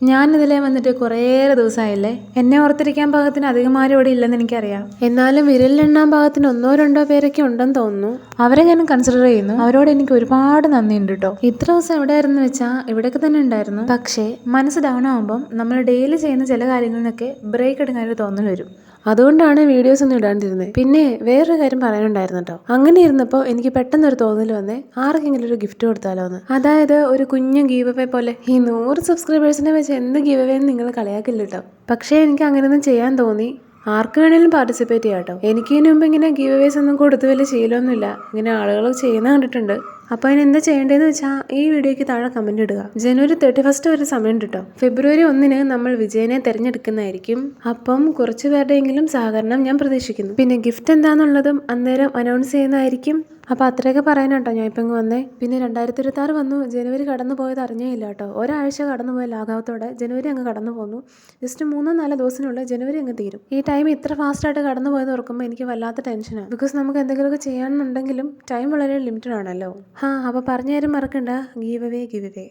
ഞാനിതിലേ വന്നിട്ട് കുറേയേറെ ദിവസമായില്ലേ. എന്നെ ഓർത്തിരിക്കാൻ പാകത്തിന് അധികം ആരും ഇവിടെ ഇല്ലെന്ന് എനിക്കറിയാം. എന്നാലും വിരലിലെണ്ണാൻ പാകത്തിന് 1-2 പേരൊക്കെ ഉണ്ടെന്ന് തോന്നുന്നു. അവരെ ഞാൻ കൺസിഡർ ചെയ്യുന്നു. അവരോട് എനിക്ക് ഒരുപാട് നന്ദിയുണ്ട് കേട്ടോ. ഇത്ര ദിവസം എവിടെയായിരുന്നു വെച്ചാൽ ഇവിടെയൊക്കെ തന്നെ ഉണ്ടായിരുന്നു. പക്ഷേ മനസ്സ് ഡൗൺ ആകുമ്പം നമ്മൾ ഡെയിലി ചെയ്യുന്ന ചില കാര്യങ്ങളിൽ നിന്നൊക്കെ ബ്രേക്ക് എടുക്കാനൊരു തോന്നൽ വരും. അതുകൊണ്ടാണ് വീഡിയോസ് ഒന്നും ഇടാണ്ടിരുന്നത്. പിന്നെ വേറൊരു കാര്യം പറയാനുണ്ടായിരുന്നു കേട്ടോ. അങ്ങനെ ഇരുന്നപ്പോൾ എനിക്ക് പെട്ടെന്നൊരു തോന്നൽ വന്നേ, ആർക്കെങ്കിലും ഒരു ഗിഫ്റ്റ് കൊടുത്താലോ എന്ന്. അതായത് ഒരു കുഞ്ഞു ഗീവ് അവേ പോലെ. ഈ 100 സബ്സ്ക്രൈബേഴ്സിനെ വെച്ച് എന്ത് ഗീവ് അവേ എന്ന് നിങ്ങൾ കളിയാക്കില്ല കേട്ടോ. പക്ഷേ എനിക്ക് അങ്ങനെയൊന്നും ചെയ്യാൻ തോന്നി. ആർക്ക് വേണേലും പാർട്ടിസിപ്പേറ്റ് ചെയ്യാം കേട്ടോ. എനിക്ക് ഇതിനു മുമ്പ് ഇങ്ങനെ ഗീവ് അവേസ് ഒന്നും കൊടുത്ത് വലിയ ശീലമൊന്നുമില്ല. ഇങ്ങനെ ആളുകൾ ചെയ്യുന്ന കണ്ടിട്ടുണ്ട്. അപ്പോൾ അതിന് എന്താ ചെയ്യേണ്ടതെന്ന് വെച്ചാൽ ഈ വീഡിയോയ്ക്ക് താഴെ കമന്റ് ഇടുക. ജനുവരി 31 വരെ സമയം കേട്ടോ. ഫെബ്രുവരി 1 നമ്മൾ വിജയനെ തിരഞ്ഞെടുക്കുന്നതായിരിക്കും. അപ്പം കുറച്ച് പേരുടെയെങ്കിലും സഹകരണം ഞാൻ പ്രതീക്ഷിക്കുന്നു. പിന്നെ ഗിഫ്റ്റ് എന്താണെന്നുള്ളതും അന്നേരം അനൗൺസ് ചെയ്യുന്നതായിരിക്കും. അപ്പോൾ അത്രയൊക്കെ പറയാനാട്ടോ ഞാൻ ഇപ്പം ഇങ്ങ് വന്നേ. പിന്നെ 2026 വന്നു. ജനുവരി കടന്നു പോയത് അറിഞ്ഞേ ഇല്ല കേട്ടോ. ഒരാഴ്ച കടന്നുപോയ ലാഘവത്തോടെ ജനുവരി അങ്ങ് കടന്നു പോന്നു. ജസ്റ്റ് 3-4 ദിവസത്തിനുള്ളിൽ ജനുവരി അങ്ങ് തീരും. ഈ ടൈം ഇത്ര ഫാസ്റ്റായിട്ട് കടന്നു പോയെന്ന് ഓർക്കുമ്പോൾ എനിക്ക് വല്ലാത്ത ടെൻഷനാണ്. ബിക്കോസ് നമുക്ക് എന്തെങ്കിലുമൊക്കെ ചെയ്യാനുണ്ടെങ്കിലും ടൈം വളരെ ലിമിറ്റഡ് ആണല്ലോ. അപ്പോൾ പറഞ്ഞു തരാൻ മറക്കണ്ട, ഗീവ് അവേ.